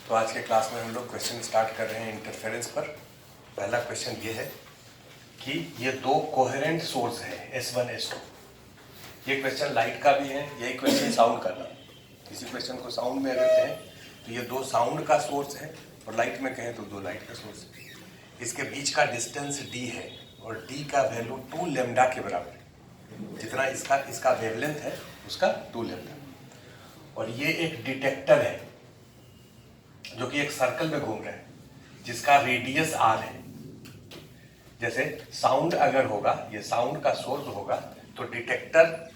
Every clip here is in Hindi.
तो आज के क्लास में हम लोग क्वेश्चन स्टार्ट कर रहे हैं इंटरफेरेंस पर। पहला क्वेश्चन ये है कि ये दो कोहेरेंट सोर्स है S1 S2। ये क्वेश्चन लाइट का भी है, यही क्वेश्चन साउंड का भी है। किसी क्वेश्चन को साउंड में अगर कहें तो ये दो साउंड का सोर्स है और लाइट में कहें तो दो लाइट का सोर्स है। इसके बीच का डिस्टेंस d है और d का वैल्यू 2 लैम्डा के बराबर है। जितना इसका वेवलेंथ है उसका 2 लैम्डा। और ये एक डिटेक्टर है जो कि एक सर्कल में घूम रहा है जिसका रेडियस r है। जैसे साउंड अगर होगा, ये साउंड का सोर्स होगा तो डिटेक्टर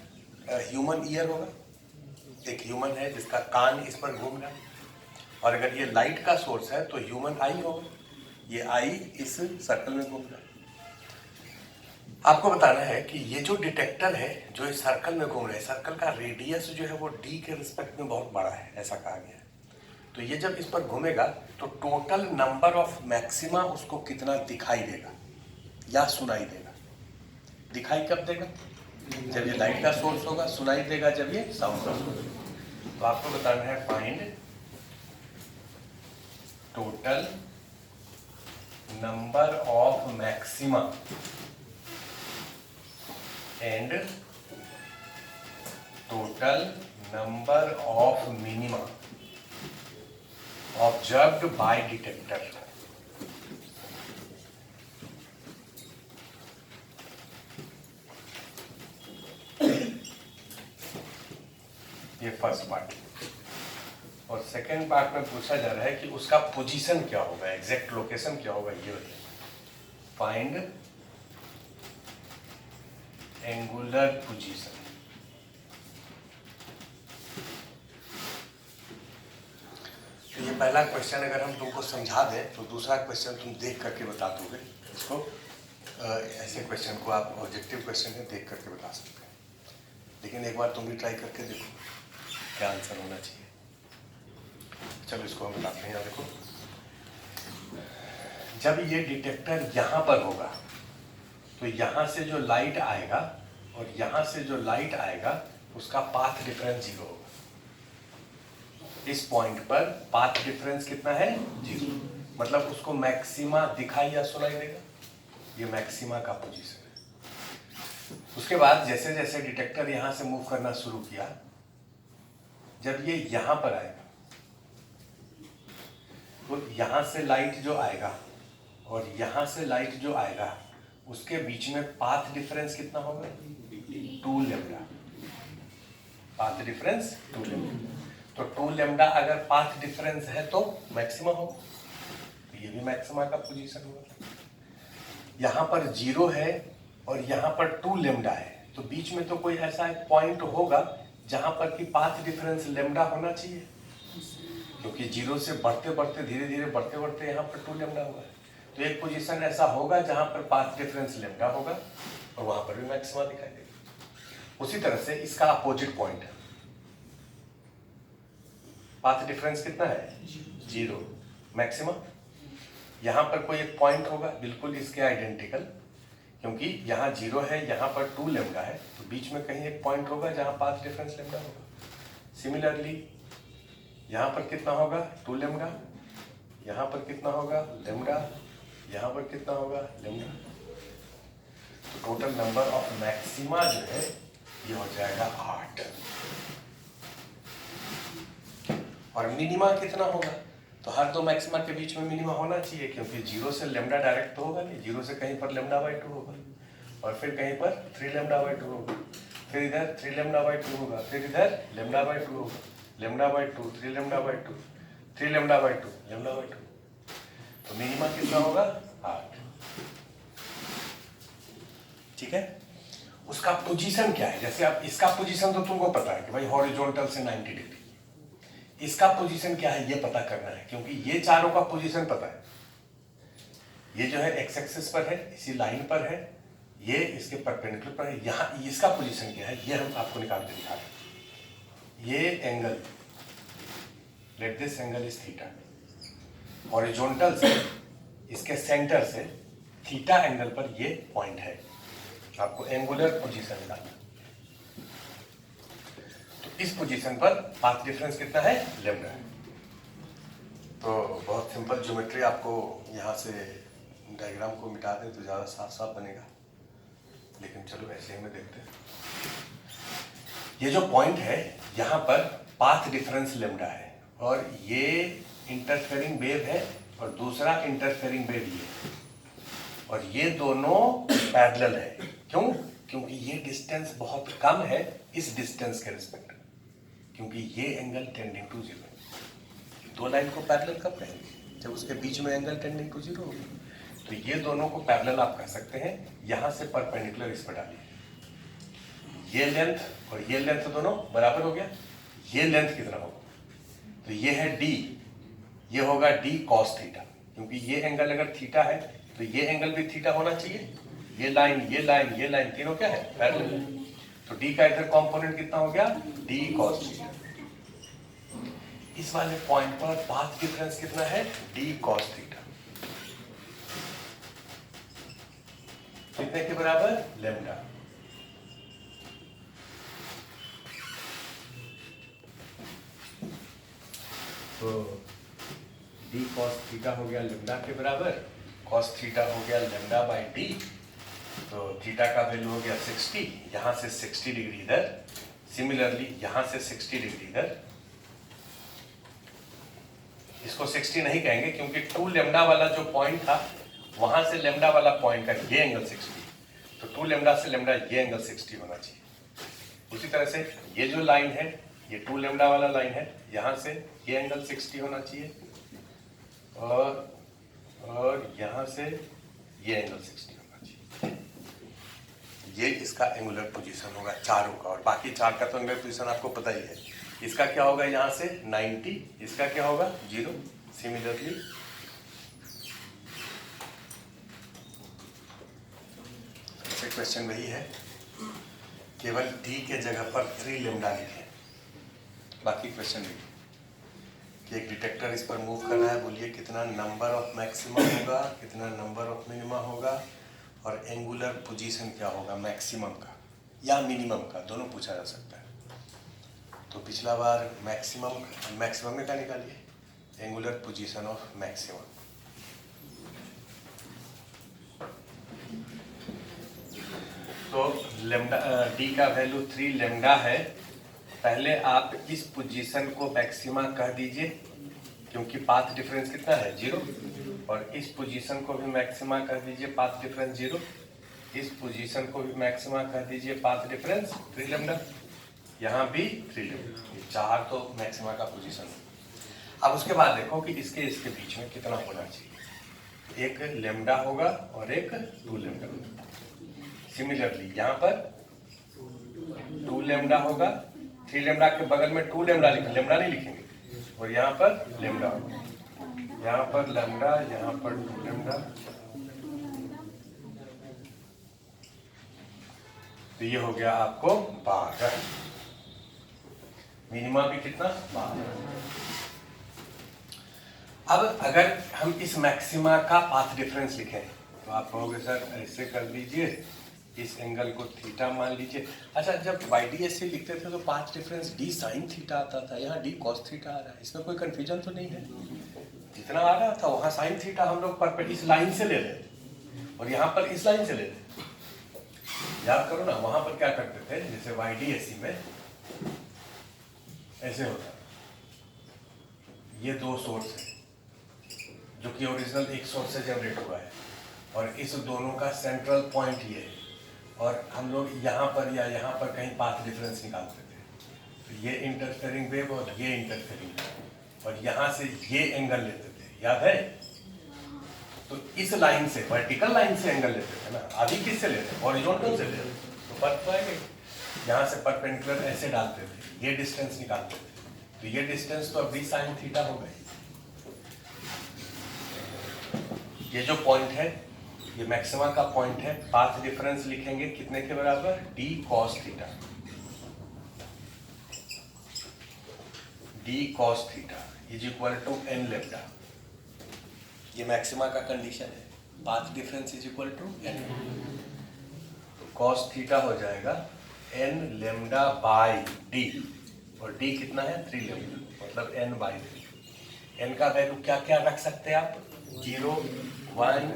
ह्यूमन ईयर होगा, एक ह्यूमन है जिसका कान इस पर घूम रहा है। और अगर ये लाइट का सोर्स है तो ह्यूमन आई होगा, ये आई इस सर्कल में घूम रहा है। आपको बताना है कि ये जो डिटेक्टर है जो इस सर्कल में घूम रहा है, सर्कल का रेडियस जो है वो d के रिस्पेक्ट में बहुत बड़ा है, ऐसा कहा गया है। तो ये जब इस पर घूमेगा तो टोटल नंबर ऑफ मैक्सिमा उसको कितना दिखाई देगा या सुनाई देगा। दिखाई कब देगा? जब ये लाइट का सोर्स होगा। सुनाई देगा जब ये साउंड का सोर्स होगा। तो आपको बताना है find total number of maxima and total number of minima observed bye detector. ये फर्स्ट पार्ट। और सेकेंड पार्ट में पूछा जा रहा है कि उसका पोजीशन क्या होगा, एग्जैक्ट लोकेशन क्या होगा, ये बताइए। Find angular position. तो ये पहला क्वेश्चन अगर हम तुमको समझा दें तो दूसरा क्वेश्चन तुम देख करके बता दोगे इसको। ऐसे क्वेश्चन को आप ऑब्जेक्टिव क्वेश्चन है देख करके बता सकते हैं, लेकिन एक बार तुम भी ट्राई करके देखो क्या आंसर होना चाहिए। चलो इसको हम बताते हैं। देखो, जब ये डिटेक्टर यहाँ पर होगा तो यहाँ से जो लाइट आएगा और यहाँ से जो लाइट आएगा उसका पाथ डिफरेंस 0 होगा। इस पॉइंट पर पाथ डिफरेंस कितना है? 0। मतलब उसको मैक्सिमा दिखाई या सुनाई देगा। ये मैक्सिमा का पोजीशन है। उसके बाद जैसे जैसे डिटेक्टर यहाँ से मूव करना शुरू किया, जब ये यहाँ पर आएगा तो यहाँ से लाइट जो आएगा और यहाँ से लाइट जो आएगा उसके बीच में पाथ डिफरेंस कितना होगा? 2 लैम्डा। Path difference 2 lambda. तो 2 लैम्डा अगर पाथ डिफरेंस है तो मैक्सिमा होगा, ये भी मैक्सिमा का पोजीशन होगा। यहाँ पर 0 है और यहाँ पर 2 लैम्डा है, तो बीच में तो कोई ऐसा एक पॉइंट होगा जहां पर कि पाथ डिफरेंस लैम्डा होना चाहिए, क्योंकि 0 से बढ़ते बढ़ते धीरे धीरे बढ़ते बढ़ते यहाँ पर 2 लैम्डा होगा। तो एक पोजीशन ऐसा होगा जहां पर पाथ डिफरेंस लैम्डा होगा और वहां पर भी मैक्सिमा दिखाई देगा। उसी तरह से इसका अपोजिट पॉइंट है, पाथ डिफरेंस कितना है? 0। मैक्सिमा यहाँ पर कोई एक पॉइंट होगा बिल्कुल इसके आइडेंटिकल, क्योंकि यहाँ 0 है, यहाँ पर 2 लैम्डा है, तो बीच में कहीं एक पॉइंट होगा जहाँ पाथ डिफरेंस लैम्डा होगा। सिमिलरली यहाँ पर कितना होगा? 2 लैम्डा। यहाँ पर कितना होगा? लैम्डा। यहाँ पर कितना होगा? लैम्डा। तो टोटल नंबर ऑफ मैक्सिमा जो है ये हो जाएगा 8। और मिनिमा कितना होगा? तो हर दो मैक्सिमा के बीच में मिनिमा होना चाहिए, क्योंकि 0 से लैम्डा डायरेक्ट तो होगा नहीं, 0 से कहीं पर λ/2 होगा और फिर कहीं पर 3 λ/2 होगा, फिर इधर 3 λ/2 होगा, फिर इधर λ/2 होगा, λ/2 3 λ/2 3 λ/2 λ/2। तो मिनिमा कितना होगा? 8। ठीक है। उसका पोजीशन क्या है? जैसे आप इसका पोजीशन तो तुमको पता है कि भाई हॉरिजॉन्टल से 90 डिग्री। इसका पोजीशन क्या है ये पता करना है, क्योंकि ये चारों का पोजीशन पता है। ये जो है एक्स एक्सिस पर है, इसी लाइन पर है, ये इसके परपेंडिकुलर पर है। यहाँ इसका पोजीशन क्या है ये हम आपको निकाल के दिखा रहे हैं। ये angle, let this angle is theta. Horizontal से इसके सेंटर से थीटा एंगल पर ये पॉइंट है। आपको एंगुलर पोजीशन निकालना। तो इस पोजीशन पर पाथ डिफरेंस कितना है? लैम्डा है। तो बहुत सिंपल ज्योमेट्री, आपको यहाँ से डायग्राम को मिटा दें तो ज़्यादा साफ साफ बनेगा, लेकिन चलो ऐसे ही में देखते हैं। ये जो पॉइंट है यहाँ पर पाथ डिफरेंस लेमडा है, और ये इंटरफेरिंग वेव है और दूसरा इंटरफेरिंग वेव ये है, और ये दोनों पैरेलल है। क्यों? क्योंकि ये डिस्टेंस बहुत कम है इस डिस्टेंस के रिस्पेक्ट, क्योंकि ये एंगल टेंडिंग टू जीरो है। दो लाइन को पैरेलल कब कहेंगे? जब उसके बीच में एंगल टेंडिंग टू जीरो होगा। तो ये दोनों को पैरेलल आप कह सकते हैं। यहां से परपेंडिकुलर इस पर डालिए, ये लेंथ और ये लेंथ दोनों बराबर हो गया। ये लेंथ कितना होगा? तो ये है d, ये होगा d cos थीटा, क्योंकि ये एंगल अगर थीटा है तो ये एंगल भी थीटा होना चाहिए। ये लाइन ये लाइन ये लाइन तीनों क्या है? पैरेलल है। तो d का इधर कंपोनेंट कितना हो गया? d cos theta. इस वाले पॉइंट पर पाथ डिफरेंस कितना है? d cos theta. कितने के बराबर? लेमडा। तो d cos थीटा हो गया लेमडा के बराबर, cos थीटा हो गया लेमडा बाई d। तो थीटा का वैल्यू हो गया 60, यहां से 60 डिग्री इधर, सिमिलरली यहां से 60 डिग्री इधर। इसको 60 नहीं कहेंगे क्योंकि 2 लेमडा वाला जो पॉइंट था वहां से लेमडा वाला पॉइंट का ये एंगल 60, तो 2 लेमडा से लेमडा ये एंगल 60 होना चाहिए। उसी तरह से ये जो लाइन है ये 2 लेमडा वाला लाइन है, यहां से ये एंगल 60 होना चाहिए, और यहां से ये एंगल 60 होना चाहिए। ये इसका एंगुलर पोजीशन होगा चारों का, और बाकी चार का तो एंगुलर पोजीशन आपको पता ही है। इसका क्या होगा? यहां से 90, इसका क्या होगा? 0। सिमिलरली क्वेश्चन वही है, केवल d के जगह पर 3 लेमडा लिखें, बाकी क्वेश्चन नहीं। कि एक डिटेक्टर इस पर मूव कर रहा है, बोलिए कितना नंबर ऑफ मैक्सिमम होगा, कितना नंबर ऑफ मिनिमा होगा, और एंगुलर पोजीशन क्या होगा मैक्सिमम का या मिनिमम का, दोनों पूछा जा सकता है। तो पिछला बार मैक्सिमम में क्या निकालिए? Angular position of maximum. तो लेमडा d का वैल्यू 3 लेमडा है। पहले आप इस पोजीशन को मैक्सिमा कह दीजिए, क्योंकि पाथ डिफरेंस कितना है? 0, और इस पोजीशन को भी मैक्सिमा कह दीजिए, पाथ डिफरेंस 0। इस पोजीशन को भी मैक्सिमा कह दीजिए, पाथ डिफरेंस 3 लेमडा। यहाँ भी 3 लेमडा। ये 4 तो मैक्सिमा का पोजीशन है। अब उसके बाद देखो कि इसके बीच में कितना होना चाहिए। एक लेमडा होगा और एक 2 लेमडा होगा। सिमिलरली यहाँ पर 2 लेमडा होगा, 3 लेमडा के बगल में 2 लेमडा लिखेंगे, लेमडा नहीं लिखेंगे, और यहाँ पर लेमडा होगा, यहाँ पर लेमडा, यहाँ पर 2 लेमडा। तो ये हो गया आपको 12। मिनिमा भी कितना? 12। अब अगर हम इस मैक्सिमा का पाथ डिफरेंस लिखें तो आप कहोगे सर ऐसे कर लीजिए, इस एंगल को थीटा मान लीजिए। अच्छा, जब YDSC लिखते थे तो path difference d sin theta आता था, यहाँ d cos थीटा आ रहा है, इसमें कोई कंफ्यूजन तो नहीं है? जितना आ रहा था वहाँ sin थीटा हम लोग पर इस लाइन से ले लेते और यहाँ पर इस लाइन से ले लेते। याद करो ना, वहाँ पर क्या करते थे, जैसे YDSC में ऐसे होता, ये 2 सोर्स है जो कि ओरिजिनल एक सोर्स से जनरेट हुआ है, और इस दोनों का सेंट्रल पॉइंट ये है, और हम लोग यहाँ पर या यहाँ पर कहीं पाथ डिफरेंस निकालते थे। तो ये इंटरफेरिंग वेव और ये इंटरफेरिंग वेव, और यहाँ से ये एंगल लेते थे, याद है? तो इस लाइन से, वर्टिकल लाइन से एंगल लेते थे ना, अभी किससे लेते हैं? हॉरिजॉन्टल से लेते। तो फर्क तो है, यहाँ से परपेंडिकुलर ऐसे डालते थे, ये डिस्टेंस निकालते थे, तो ये डिस्टेंस तो अभी साइन थीटा हो गई। ये जो पॉइंट है ये मैक्सिमा का पॉइंट है, पाथ डिफरेंस लिखेंगे कितने के बराबर? d cos theta. d cos theta is equal to n lambda. ये मैक्सिमा का कंडीशन है, path difference is equal to n। तो cos थीटा हो जाएगा n लेमडा बाई d, और d कितना है? 3 लेमडा, मतलब n बाई 3। n का वैल्यू क्या क्या रख सकते हैं आप? 0, 1,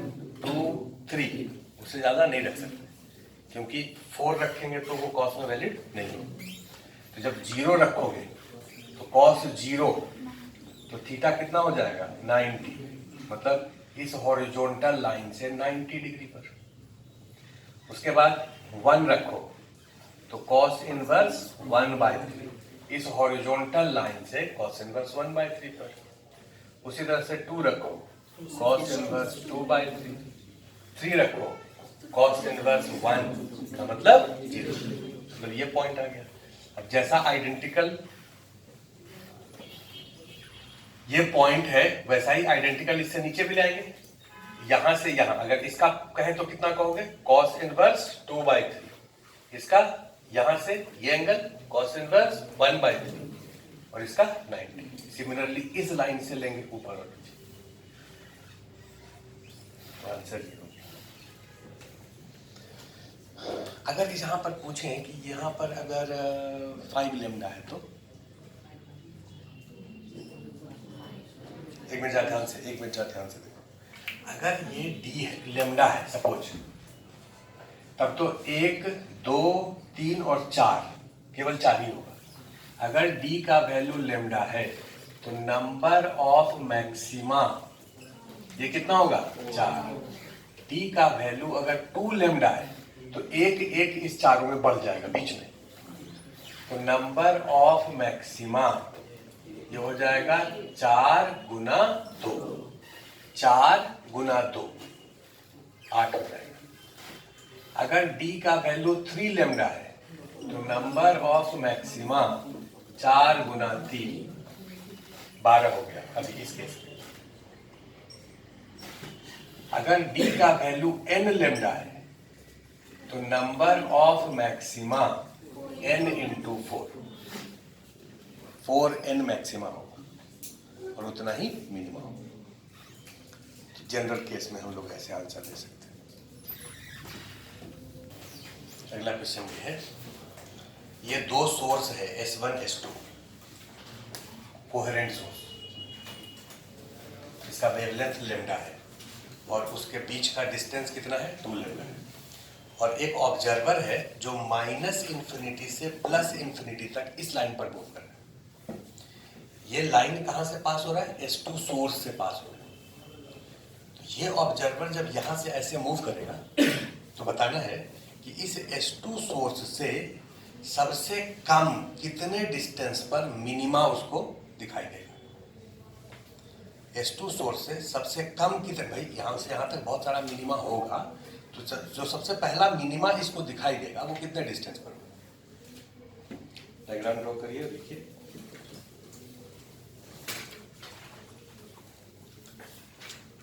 2, 3, उससे ज्यादा नहीं रख सकते, क्योंकि 4 रखेंगे तो वो कॉस में वैलिड नहीं होगी। तो जब 0 रखोगे तो कॉस 0, तो थीटा कितना हो जाएगा? 90, मतलब इस हॉरिजॉन्टल लाइन से 90 डिग्री पर। उसके बाद 1 रखो तो कॉस इनवर्स 1/3, इस हॉरिजॉन्टल लाइन से कॉस इनवर्स 1/3 पर। उसी तरह से 2 रखो, कॉस इनवर्स 2/3, 3 रखो, कॉस इनवर्स 1 का मतलब 0। मतलब ये पॉइंट आ गया। अब जैसा आइडेंटिकल ये पॉइंट है, वैसा ही आइडेंटिकल इससे नीचे भी लाएंगे। यहां से यहां अगर इसका कहें तो कितना कहोगे? Cos inverse 2/3। इसका यहां से ये एंगल कॉस इनवर्स 1/3 और इसका 90। सिमिलरली इस लाइन से लेंगे ऊपर और नीचे, तो आंसर ये हो गया। अगर यहां पर पूछें कि यहां पर अगर 5 लेम्डा है तो एक मिनट ध्यान से देखो। अगर ये डी है, लेम्डा है सपोज, तब तो 1, 2, 3 और 4, केवल 4 ही होगा। अगर डी का वैल्यू लेम्डा है तो नंबर ऑफ मैक्सिमा ये कितना होगा? 4। डी का वैल्यू अगर 2 लेम्डा है तो एक इस चारों में बढ़ जाएगा बीच में, तो नंबर ऑफ मैक्सिमा ये हो जाएगा 4 गुना 2, 4 गुना 2, 8 हो जाएगा। अगर d का वैल्यू 3 लेम्डा है तो नंबर ऑफ मैक्सिमा 4 गुना 3, 12 हो गया अभी इस केस में। अगर d का वैल्यू n लेम्डा है तो number of maxima n into 4n maxima होगा और उतना ही मिनिमा होगा। तो जनरल केस में हम लोग ऐसे आंसर दे सकते हैं। अगला क्वेश्चन ये है, ये दो सोर्स है S1 S2, कोहेरेंट सोर्स, इसका वेवलेंथ लेम्डा है और उसके बीच का डिस्टेंस कितना है? 2 लेम्डा है। और एक ऑब्जर्वर है जो -इन्फिनिटी से +इन्फिनिटी तक इस लाइन पर मूव कर रहा है। ये लाइन कहां से पास हो रहा है? S2 सोर्स से पास हो रहा है। तो ये ऑब्जर्वर जब यहां से ऐसे मूव करेगा तो बताना है कि इस S2 सोर्स से सबसे कम कितने डिस्टेंस पर मिनिमा उसको दिखाई देगा। S2 सोर्स से सबसे कम कितने, भाई यहां से यहां तक बहुत सारा मिनिमा होगा, तो जो सबसे पहला मिनिमा इसको दिखाई देगा वो कितने डिस्टेंस पर होगा। डायग्राम ड्रॉ करिए, देखिए।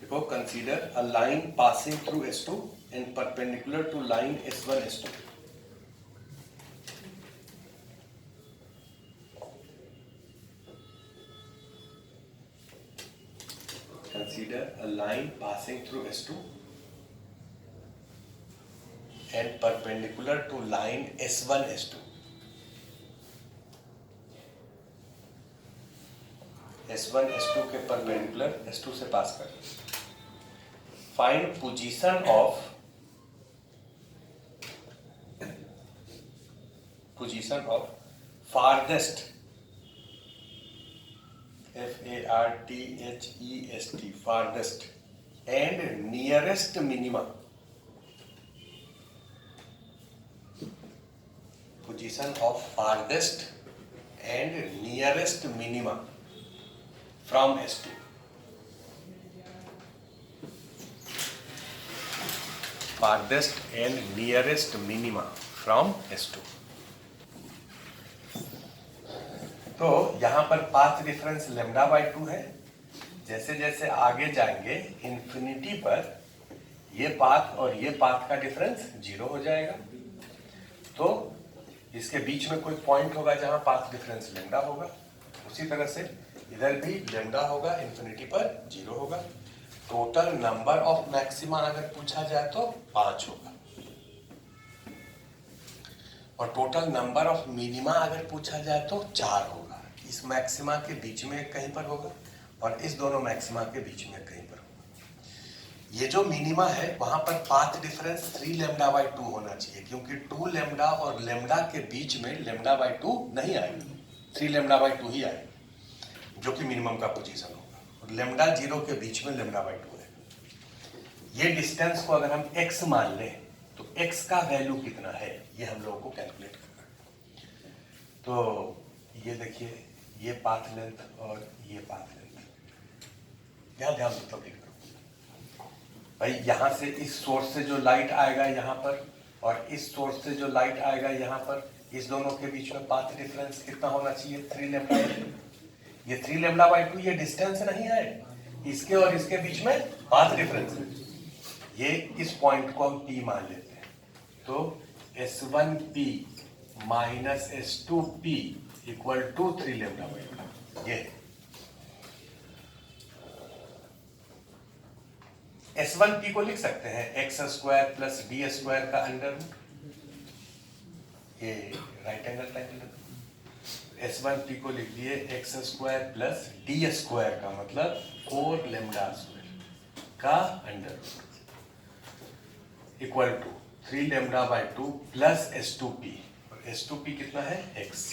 देखो, consider a line passing through S2 and perpendicular to line S1 S2। Consider a line passing through S2 and perpendicular to line S1 S2. S1 S2 के perpendicular S2 से पास कर। Find position of farthest, FARTHEST, farthest and nearest minima. Position of farthest and nearest minima from S2. Farthest and nearest minima from S2. तो यहां पर पाथ डिफरेंस λ/2 है। जैसे जैसे आगे जाएंगे इंफिनिटी पर ये पाथ और ये पाथ का डिफरेंस 0 हो जाएगा। तो इसके बीच में कोई पॉइंट होगा जहां पाथ डिफरेंस λ होगा। उसी तरह से इधर भी λ होगा, इंफिनिटी पर 0 होगा। टोटल नंबर ऑफ मैक्सिमा अगर पूछा जाए तो 5 होगा और टोटल नंबर ऑफ मिनिमा अगर पूछा जाए तो 4 होगा। इस मैक्सिमा के बीच में कहीं पर होगा और इस दोनों मैक्सिमा के बीच में कहीं पर होगा। ये जो मिनिमा है वहां पर पाथ डिफरेंस 3 लैम्डा बाई 2 होना चाहिए, क्योंकि 2 लैम्डा और लैम्डा के बीच में लैम्डा बाई 2 नहीं आएगा, 3 लैम्डा बाई 2 ही आएगा, जो कि मिनिमम का पोजीशन होगा, और लैम्डा 0 के बीच में लैम्डा बाई 2 है। ये डिस्टेंस को अगर हम x मान लें तो x का वैल्यू कितना है ये हम लोगों को कैलकुलेट करना है। तो ये देखिए, ये पाथ लेंथ और ये पाथ लेंथ, ध्यान से तब्दील करो भाई। यहां से इस सोर्स से जो लाइट आएगा यहाँ पर और इस सोर्स से जो लाइट आएगा यहाँ पर, इस दोनों के बीच में पाथ डिफरेंस कितना होना चाहिए? 3 लैम्डा बाई 2। ये 3 लैम्डा बाई 2 ये डिस्टेंस नहीं है, इसके और इसके बीच में पाथ डिफरेंस है। ये इस पॉइंट को हम P मान लेते हैं, तो S1P minus S2P equal to 3 lambda by 2। ये S1P को लिख सकते हैं x square plus d square का अंडर रूट, ये राइट एंगल ट्रायंगल। S1P को लिख दिए x square plus d square का मतलब 4 लैम्डा स्क्वायर का under root equal to 3 lambda by 2 plus S2P, और S2P कितना है? x।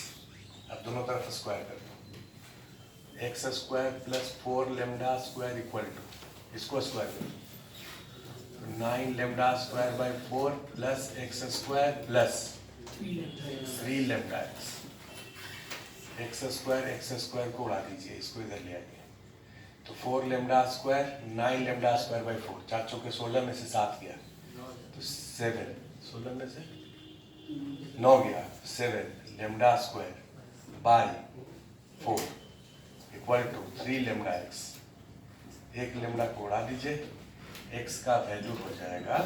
अब दोनों तरफ स्क्वायर कर दो, x square plus 4 lambda square equal to, इसको स्क्वायर कर दो, 9 lambda square by 4 plus x square plus 3 lambda x square को उड़ा दीजिए, इसको इधर ले आइए, तो 4 lambda square 9 lambda square by 4, 4 चौके 16 में से 7 गया तो 7, 16 में से 9 गया, 7 lambda square by 4 equal to 3 lambda x. एक लैम्डा को उड़ा दीजिए, एक्स का वैल्यू हो जाएगा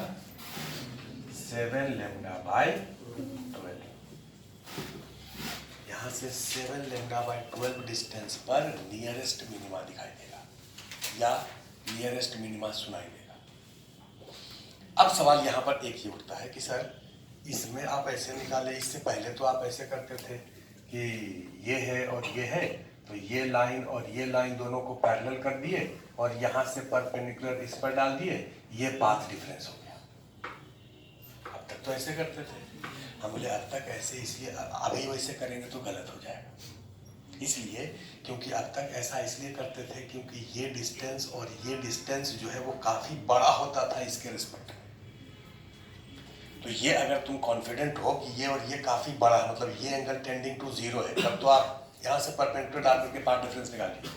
7 लैम्डा बाई 12। यहाँ से 7 लैम्डा बाई 12 डिस्टेंस पर नियरेस्ट मिनिमा दिखाई देगा या नियरेस्ट मिनिमा सुनाई देगा। अब सवाल यहाँ पर एक ही उठता है कि सर इसमें आप ऐसे निकाले, इससे पहले तो आप ऐसे करते थे कि ये है और ये है, तो ये लाइन और ये लाइन दोनों को पैरेलल कर दिए और यहाँ से परपेंडिकुलर इस पर डाल दिए, ये पाथ डिफरेंस हो गया। अब तक तो ऐसे करते थे, हम बोले अब तक ऐसे, इसलिए अभी वैसे करेंगे तो गलत हो जाएगा। इसलिए क्योंकि अब तक ऐसा इसलिए करते थे क्योंकि ये डिस्टेंस और ये डिस्टेंस जो है वो काफ़ी बड़ा होता था इसके रिस्पेक्ट में। तो ये अगर तुम कॉन्फिडेंट हो कि ये और ये काफ़ी बड़ा है, मतलब ये एंगल टेंडिंग टू 0 है, तब तो आप यहाँ से परपेंडिकुलर डाल करके पाथ डिफरेंस निकालिए।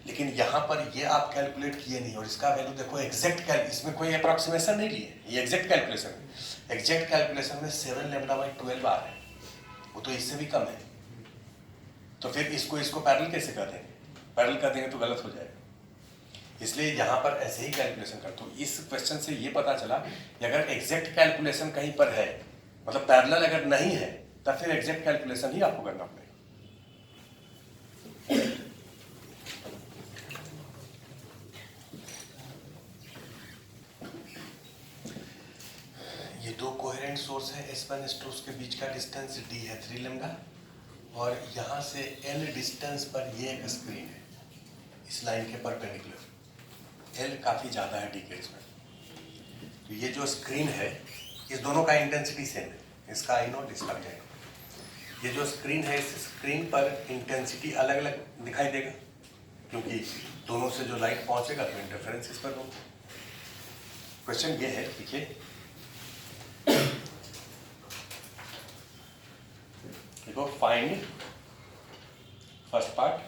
लेकिन यहाँ पर ये आप कैलकुलेट किए नहीं और इसका वैल्यू देखो एग्जैक्ट इसमें कोई अप्रॉक्सीमेशन नहीं लिए, ये एग्जैक्ट कैलकुलेशन है। एग्जैक्ट कैलकुलेशन में 7 लैम्डा बाई 12 आ रहा है, वो तो इससे भी कम है। तो फिर इसको पैरेलल कैसे कर देंगे? पैरेलल कर देंगे तो गलत हो जाएगा। इसलिए यहाँ पर ऐसे ही कैलकुलेशन करते हो। इस क्वेश्चन से ये पता चला कि अगर एग्जैक्ट कैलकुलेशन कहीं पर है, मतलब पैरेलल अगर नहीं है, तब फिर एग्जैक्ट कैलकुलेशन ही आपको करना पड़ेगा। ये दो कोहेरेंट सोर्स है S1 S2, उसके बीच का डिस्टेंस d है 3 लैम्डा, और यहाँ से L डिस्टेंस पर ये एक स्क्रीन है इस लाइन के परपेंडिकुलर, L काफ़ी ज़्यादा है डिकेड्स में। तो ये जो स्क्रीन है, इस दोनों का इंटेंसिटी सेम है, इसका आई नोट, इसका भी आई नोट। ये जो स्क्रीन है, इस स्क्रीन पर इंटेंसिटी अलग अलग दिखाई देगा, क्योंकि दोनों से जो लाइट पहुंचेगा तो इंटरफेरेंस इस पर होगा। क्वेश्चन ये है, देखिए देखो, find first part,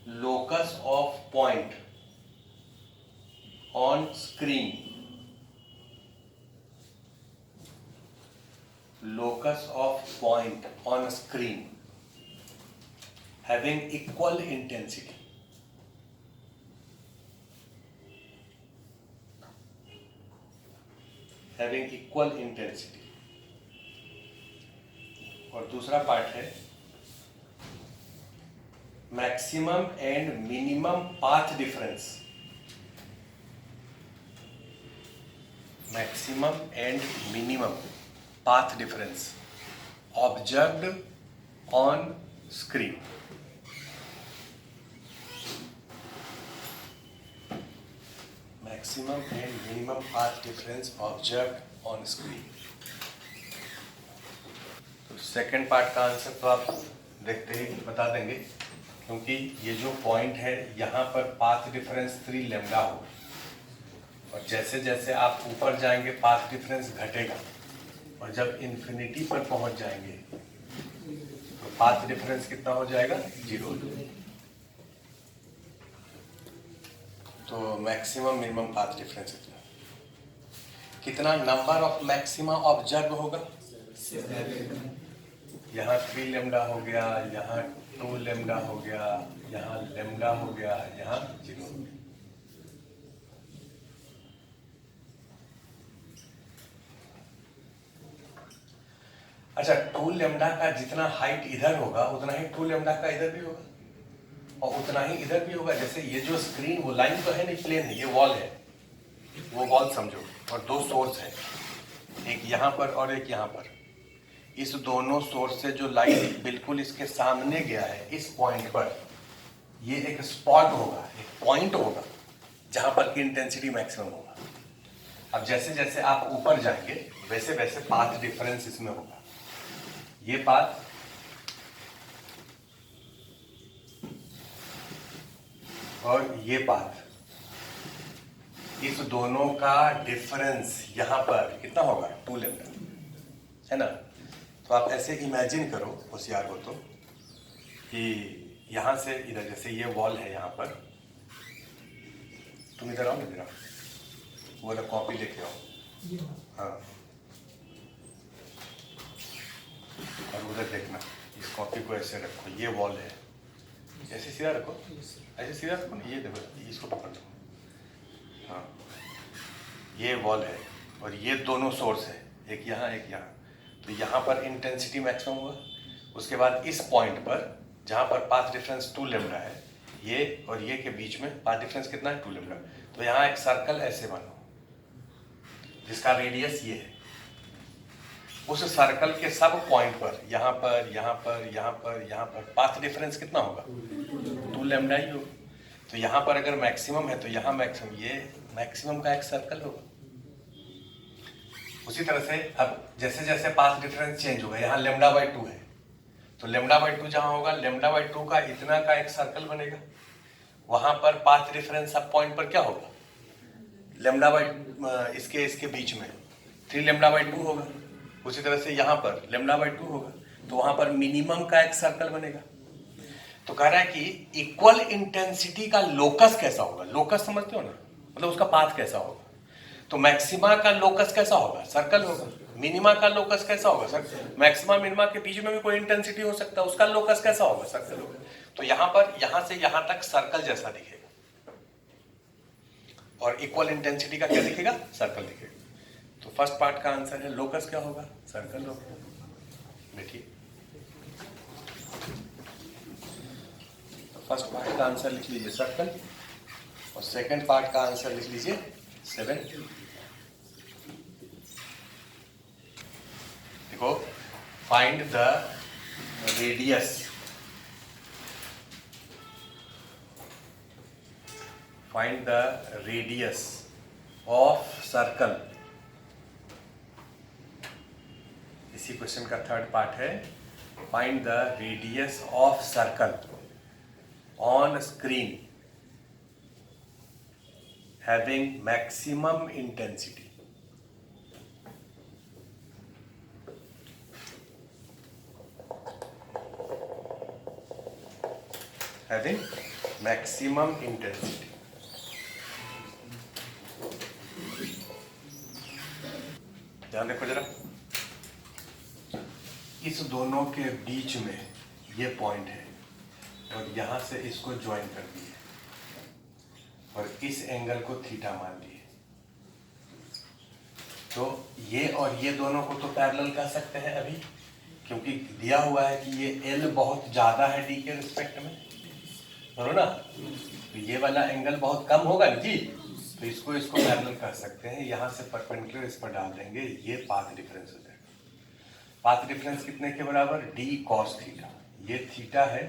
locus of point on screen, locus of point on a screen having equal intensity, और दूसरा पार्ट है maximum and minimum path difference, maximum and minimum path difference observed on screen। Maximum and minimum path difference observe on screen. तो सेकेंड पार्ट का आंसर तो आप देखते ही बता देंगे, क्योंकि ये जो पॉइंट है यहाँ पर पाथ डिफरेंस 3 लेमडा होगा, और जैसे जैसे आप ऊपर जाएंगे पाथ डिफरेंस घटेगा, और जब इन्फिनिटी पर पहुंच जाएंगे तो पाथ डिफरेंस कितना हो जाएगा? 0। तो मैक्सिमम मिनिमम पाथ डिफरेंस कितना नंबर ऑफ मैक्सिमा ऑब्जर्व होगा? यहाँ 3 लेमडा हो गया, यहाँ 2 लेमडा हो गया, यहाँ लेमडा हो गया, यहाँ 0 हो गया। अच्छा, 2 लेमडा का जितना हाइट इधर होगा उतना ही 2 लेमडा का इधर भी होगा, और उतना ही इधर भी होगा। जैसे ये जो स्क्रीन, वो लाइन तो है नहीं, प्लेन है, ये वॉल है, वो वॉल समझो, और 2 सोर्स है, एक यहाँ पर और एक यहाँ पर। इस दोनों सोर्स से जो लाइट बिल्कुल इसके सामने गया है, इस पॉइंट पर, ये एक स्पॉट होगा, एक पॉइंट होगा जहां पर की इंटेंसिटी मैक्सिमम होगा। अब जैसे जैसे आप ऊपर जाएंगे वैसे वैसे पाथ डिफरेंस इसमें होगा। ये पाथ और ये पाथ, इस दोनों का डिफरेंस यहां पर कितना होगा? 2 लेमडा, है ना। तो आप ऐसे इमेजिन करो, होशियार हो तो, कि यहां से इधर, जैसे ये वॉल है यहाँ पर, तुम इधर आओ ना, इधर आओ, वो वाला कॉपी लेके आओ, हाँ, और उधर देखना, इस कॉपी को ऐसे रखो, ये वॉल है, ऐसे सीधा रखो, ऐसे सीधा रखो ना, ये देखो, इसको पकड़ लो, हाँ, ये वॉल है और ये दोनों सोर्स है, एक यहाँ एक यहाँ। तो यहाँ पर इंटेंसिटी मैक्सिमम हुआ, उसके बाद इस पॉइंट पर जहाँ पर पाथ डिफरेंस 2 लेमडा है, ये और ये के बीच में पाथ डिफरेंस कितना है? 2 लेमडा। तो यहाँ एक सर्कल ऐसे बनो जिसका रेडियस ये है। उस सर्कल के सब पॉइंट पर, यहाँ पर, यहाँ पर, यहाँ पर, यहाँ पर, पाथ डिफरेंस कितना होगा? 2 लेमडा ही होगा। तो यहाँ पर अगर मैक्सिमम है तो यहाँ मैक्सिमम, ये मैक्सिमम का एक सर्कल होगा। उसी तरह से अब जैसे जैसे पाथ डिफरेंस चेंज होगा, यहाँ लेमडा बाई 2 है, तो लेमडा बाई 2 जहाँ होगा, लेमडा बाई 2 का इतना का एक सर्कल बनेगा। वहां पर पाथ डिफरेंस सब पॉइंट पर क्या होगा? लेमडा बाई इसके इसके बीच में 3 लेमडा बाई 2 होगा। उसी तरह से यहाँ पर लेमडा बाई 2 होगा, तो वहां पर मिनिमम का एक सर्कल बनेगा। तो कह रहा है कि इक्वल इंटेंसिटी का लोकस कैसा होगा? लोकस समझते हो ना, मतलब उसका पाथ कैसा होगा। तो मैक्सिमा का लोकस कैसा होगा? सर्कल होगा। मिनिमा का लोकस कैसा होगा? सर्कल। मैक्सिमा मिनिमा के बीच में भी कोई इंटेंसिटी हो सकता है, उसका लोकस कैसा होगा? सर्कल होगा। तो यहाँ पर, यहाँ से यहाँ तक सर्कल जैसा दिखेगा, और इक्वल इंटेंसिटी का क्या दिखेगा? सर्कल दिखेगा। तो फर्स्ट पार्ट का आंसर है लोकस क्या होगा? सर्कल होगा। देखिए, फर्स्ट पार्ट का आंसर लिख लीजिए सर्कल, और सेकंड पार्ट का आंसर लिख लीजिए 7। देखो, find the radius, find the radius of circle. इसी क्वेश्चन का थर्ड पार्ट है, find the radius of circle on screen having maximum intensity. Having maximum intensity. ध्यान देखो जरा, इस दोनों के बीच में ये पॉइंट है, और यहां से इसको ज्वाइन कर दिए, और इस एंगल को थीटा मान लिए। तो ये और ये दोनों को तो पैरेलल कर सकते हैं अभी, क्योंकि दिया हुआ है कि ये L बहुत ज्यादा है D के रिस्पेक्ट में, बोलो ना। तो ये वाला एंगल बहुत कम होगा ना जी, तो इसको इसको पैरेलल कर सकते हैं। यहाँ से परपेंडिकुलर इस पर डाल देंगे, ये पाथ डिफरेंस हो जाएगा। पाथ डिफरेंस कितने के बराबर? D cos theta. ये थीटा है,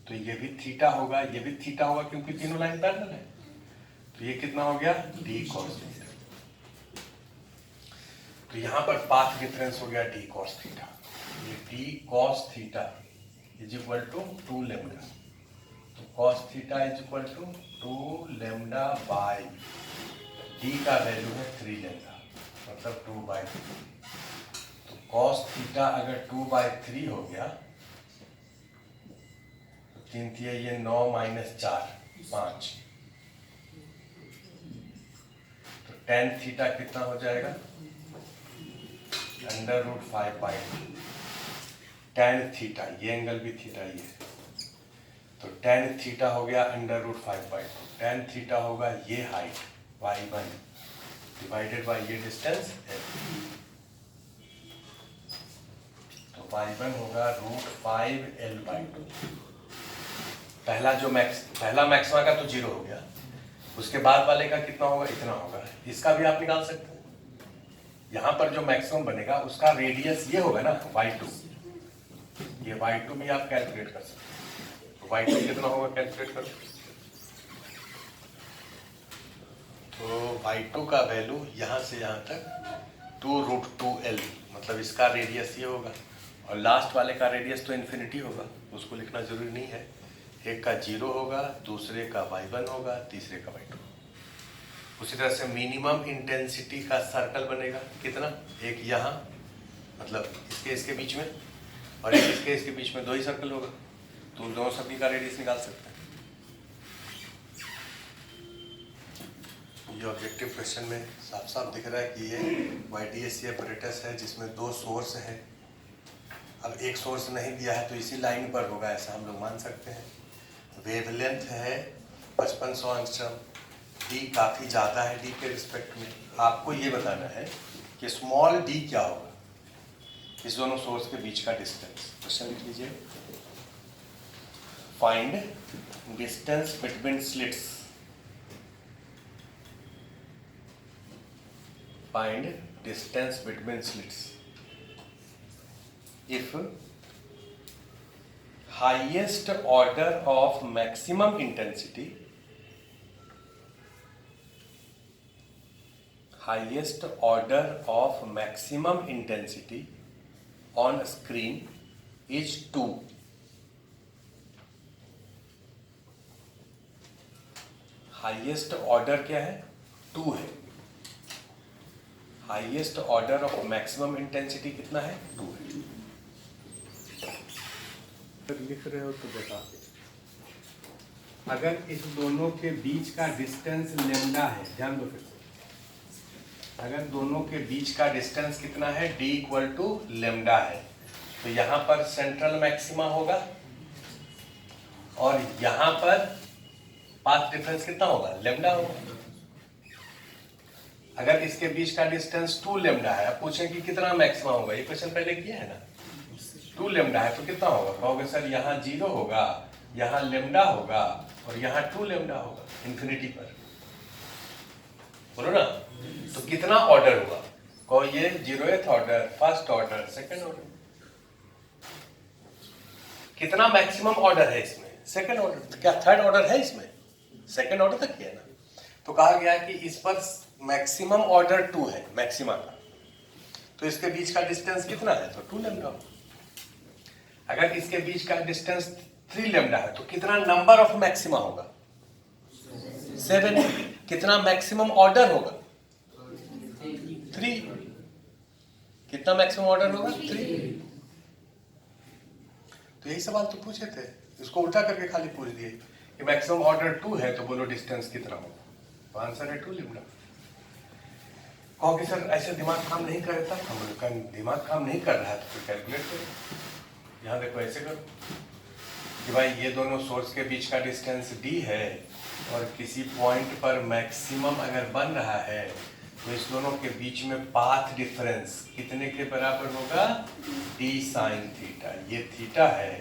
तो ये भी थीटा होगा, ये भी थीटा होगा, क्योंकि तीनों लाइन पैरेलल है। तो ये कितना हो गया डी कॉस थीटा। तो यहां पर पाथ डिफरेंस हो गया डी कॉस थीटा। ये D cos theta is equal to 2 lambda. So cos theta is equal to 2 lambda by D का वैल्यू है 3 लेमडा, मतलब 2/3। तो कॉस थीटा अगर 2/3 हो गया तो 3 थी ये 9 - 4 5। तो tan थीटा कितना हो जाएगा √5/2। tan थीटा ये एंगल भी थीटा ही है, तो tan थीटा हो गया √5/2। tan थीटा होगा ये हाइट y1 डिवाइडेड बाय ये डिस्टेंस f। तो y1 होगा √5l/2। पहला मैक्सिमा का तो 0 हो गया, उसके बाद वाले का कितना होगा इतना होगा। इसका भी आप निकाल सकते हैं। यहां पर जो मैक्सिमम बनेगा उसका रेडियस ये होगा ना y2, ये y2 भी आप कैलकुलेट कर सकते हैं। तो y2 कितना होगा कैलकुलेट करो। तो y2 का वैल्यू यहां से यहां तक 2√2l, मतलब इसका रेडियस ये होगा, और लास्ट वाले का रेडियस तो इन्फिनिटी होगा, उसको लिखना जरूरी नहीं है। एक का 0 होगा, दूसरे का y1 होगा, तीसरे का y2। उसी तरह से मिनिमम इंटेंसिटी का सर्कल बनेगा कितना, एक यहाँ मतलब इसके बीच में, और एक इसके बीच में, 2 ही सर्कल होगा, तो दोनों सभी का रेडियस निकाल सकते हैं। ये ऑब्जेक्टिव क्वेश्चन में साफ साफ दिख रहा है कि ये YDAC apparatus है जिसमें 2 सोर्स है। अब एक सोर्स नहीं दिया है तो इसी लाइन पर होगा ऐसा हम लोग मान सकते हैं। वेवलेंथ है 5500 एंगस्ट्रॉम। डी काफ़ी ज़्यादा है डी के रिस्पेक्ट में। आपको ये बताना है कि स्मॉल डी क्या होगा, इस दोनों सोर्स के बीच का डिस्टेंस। क्वेश्चन लिख लीजिए, find distance between slits. Find distance between slits if highest order of maximum intensity, highest order of maximum intensity on screen is 2. Highest order क्या है 2 है। Highest order of maximum intensity कितना है 2 है। तो लिख रहे हो तो बता, अगर इस दोनों के बीच का डिस्टेंस लेमडा है, ध्यान दो फिर से, अगर दोनों के बीच का डिस्टेंस कितना है d = लेमडा है, तो यहां पर सेंट्रल मैक्सिमा होगा और यहां पर पाथ डिफरेंस कितना होगा लेमडा होगा। अगर इसके बीच का डिस्टेंस 2 लेमडा है, अब पूछें कि कितना मैक्सिमा होगा, ये क्वेश्चन पहले किया है ना। 2 लेमडा है तो कितना होगा, कहोगे सर यहाँ 0 होगा, यहाँ लेमडा होगा और यहाँ 2 लेमडा होगा इन्फिनिटी पर, बोलो ना। तो कितना ऑर्डर हुआ, कहो ये 0th order, first order, second order. कितना मैक्सिमम ऑर्डर है इसमें, सेकंड ऑर्डर। तो क्या थर्ड ऑर्डर है इसमें, सेकंड ऑर्डर तक किया ना। तो कहा गया कि इस पर मैक्सिमम ऑर्डर 2 है मैक्सिमा का, तो इसके बीच का डिस्टेंस कितना है, तो 2 लेमडा। अगर इसके बीच का डिस्टेंस 3 लेमडा है तो कितना नंबर ऑफ मैक्सिमा होगा 7। कितना मैक्सिमम ऑर्डर होगा 3। कितना मैक्सिमम ऑर्डर होगा 3। तो यही सवाल तो पूछे थे, इसको उल्टा करके खाली पूछ दिए कि मैक्सिमम ऑर्डर 2 है तो बोलो डिस्टेंस कितना होगा, तो आंसर है 2 लेमडा। कहो कि सर ऐसे दिमाग काम नहीं करता, हम लोग का दिमाग काम नहीं कर रहा है तो फिर कैलकुलेट करो। यहाँ देखो ऐसे करो कि भाई ये दोनों सोर्स के बीच का डिस्टेंस d है और किसी पॉइंट पर मैक्सिमम अगर बन रहा है तो इस दोनों के बीच में पाथ डिफरेंस कितने के बराबर होगा, d sin थीटा। ये थीटा है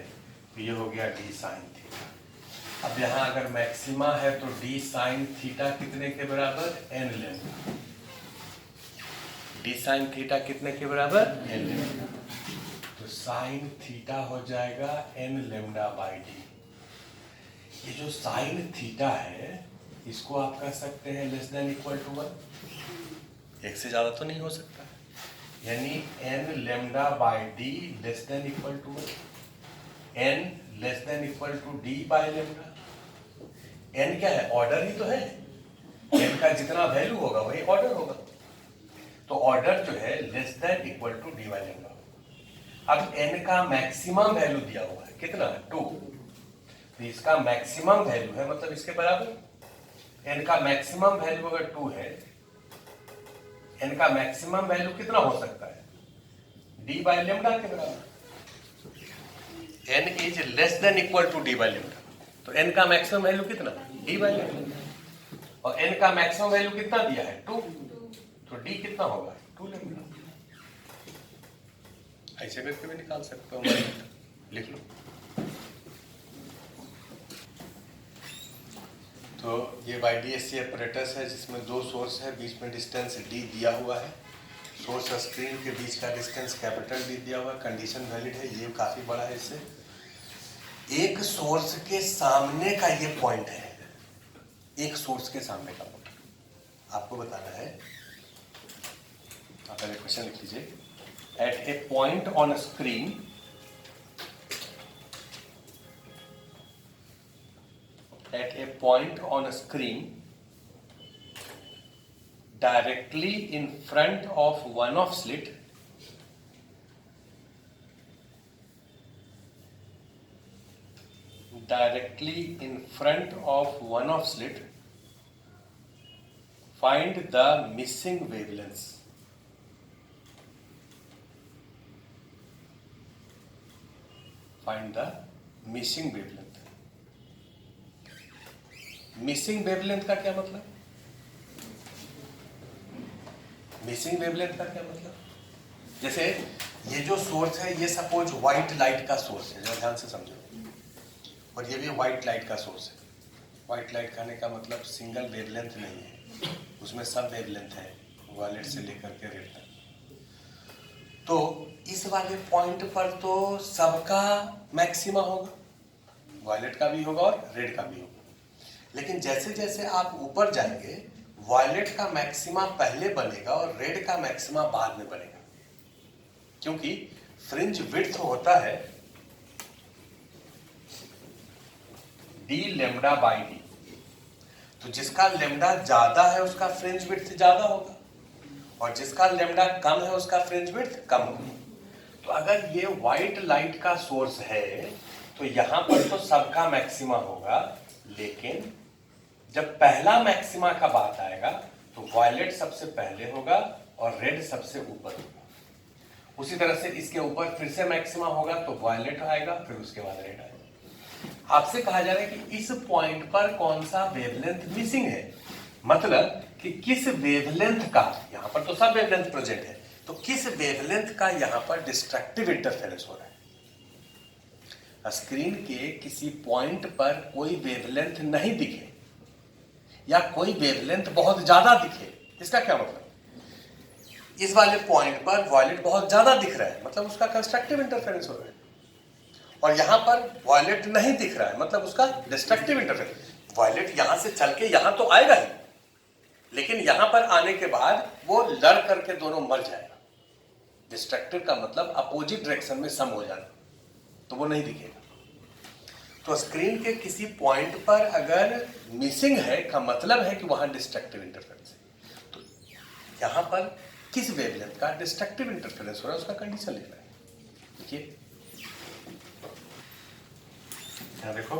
तो ये हो गया d sin थीटा। अब यहाँ अगर मैक्सिमा है तो d sin थीटा कितने के बराबर, n lambda. d sin theta कितने के बराबर, n लेमडा। तो sin थीटा हो जाएगा n लेमडा बाई d। ये जो sin थीटा है इसको आप कह सकते हैं लेस देन इक्वल टू 1, एक से ज्यादा तो नहीं हो सकता, यानी n lambda by d less than equal to 1, n less than equal to d by lambda. n क्या है? ऑर्डर ही तो है, n का जितना वैल्यू होगा वही ऑर्डर होगा, तो ऑर्डर जो है less than equal to d by lambda. अब n का मैक्सिमम वैल्यू दिया हुआ है, कितना? 2, तो इसका मैक्सिमम वैल्यू है मतलब इसके बराबर। n का मैक्सिमम वैल्यू अगर 2 है, n का मैक्सिमम वैल्यू कितना हो सकता है? d बाय लेमडा के बराबर। n is less than equal to d by lambda, तो n का मैक्सिमम वैल्यू कितना? d बाय लेमडा, और n का मैक्सिमम वैल्यू कितना दिया है? 2, तो d कितना होगा? 2 लेमडा। ऐसे करके भी निकाल सकते हो, लिख लो। तो ये YDSC apparatus है जिसमें 2 सोर्स है, बीच में डिस्टेंस d दिया हुआ है, सोर्स और स्क्रीन के बीच का डिस्टेंस कैपिटल D दिया हुआ है, कंडीशन वैलिड है, ये काफी बड़ा है। इससे एक सोर्स के सामने का ये पॉइंट है, एक सोर्स के सामने का पॉइंट आपको बताना है। आप पहले क्वेश्चन लिख लीजिए। At a point on a screen at a point on a screen directly in front of one of slit find the missing wavelengths. Find the missing wavelength. Missing wavelength का क्या मतलब? मिसिंग वेवलेंथ का क्या मतलब? जैसे ये जो सोर्स है, ये सपोज व्हाइट लाइट का सोर्स है, जरा ध्यान से समझो, और ये भी व्हाइट लाइट का सोर्स है। व्हाइट लाइट कहने का मतलब सिंगल वेवलेंथ नहीं है, उसमें सब वेवलेंथ है, वायलेट से लेकर के रेड तक। तो इस वाले पॉइंट पर तो सबका मैक्सिमा होगा, वायलेट का भी होगा और रेड का भी होगा। लेकिन जैसे जैसे आप ऊपर जाएंगे, वायलेट का मैक्सिमा पहले बनेगा और रेड का मैक्सिमा बाद में बनेगा, क्योंकि फ्रिंज विड्थ होता है d लेमडा बाई d, तो जिसका लेमडा ज्यादा है उसका फ्रिंज विड्थ ज्यादा होगा, और जिसका लेमडा कम है उसका फ्रिंज विड्थ कम होगा। तो अगर ये व्हाइट लाइट का सोर्स है तो यहां पर तो सबका मैक्सिमा होगा, लेकिन जब पहला मैक्सिमा का बात आएगा तो वायलेट सबसे पहले होगा और रेड सबसे ऊपर होगा। उसी तरह से इसके ऊपर फिर से मैक्सिमा होगा तो वायलेट आएगा, फिर उसके बाद रेड आएगा। आपसे कहा जा रहा है कि इस पॉइंट पर कौन सा वेवलेंथ मिसिंग है, मतलब कि किस वेवलेंथ का, यहां पर तो सब वेवलेंथ प्रेजेंट है, तो किस वेवलेंथ का यहां पर डिस्ट्रक्टिव इंटरफेरेंस हो रहा है। स्क्रीन के किसी पॉइंट पर कोई वेवलेंथ नहीं दिखे या कोई वेवलेंथ बहुत ज्यादा दिखे, इसका क्या मतलब? इस वाले पॉइंट पर वायलेट बहुत ज्यादा दिख रहा है, मतलब उसका कंस्ट्रक्टिव इंटरफेरेंस हो रहा है, और यहां पर वायलेट नहीं दिख रहा है, मतलब उसका डिस्ट्रक्टिव इंटरफेरेंस। वायलेट यहां से चल के यहां तो आएगा ही, लेकिन यहां पर आने के बाद वो लड़ करके दोनों मर जाएगा। डिस्ट्रक्टिव का मतलब अपोजिट डायरेक्शन में सम हो जाना, तो वो नहीं दिखेगा। तो स्क्रीन के किसी पॉइंट पर अगर मिसिंग है का मतलब है कि वहां डिस्ट्रक्टिव इंटरफेरेंस है। तो यहां पर किस वेवलेंथ का डिस्ट्रक्टिव इंटरफेरेंस हो रहा है उसका कंडीशन लिखना है। देखिए, यहां देखो,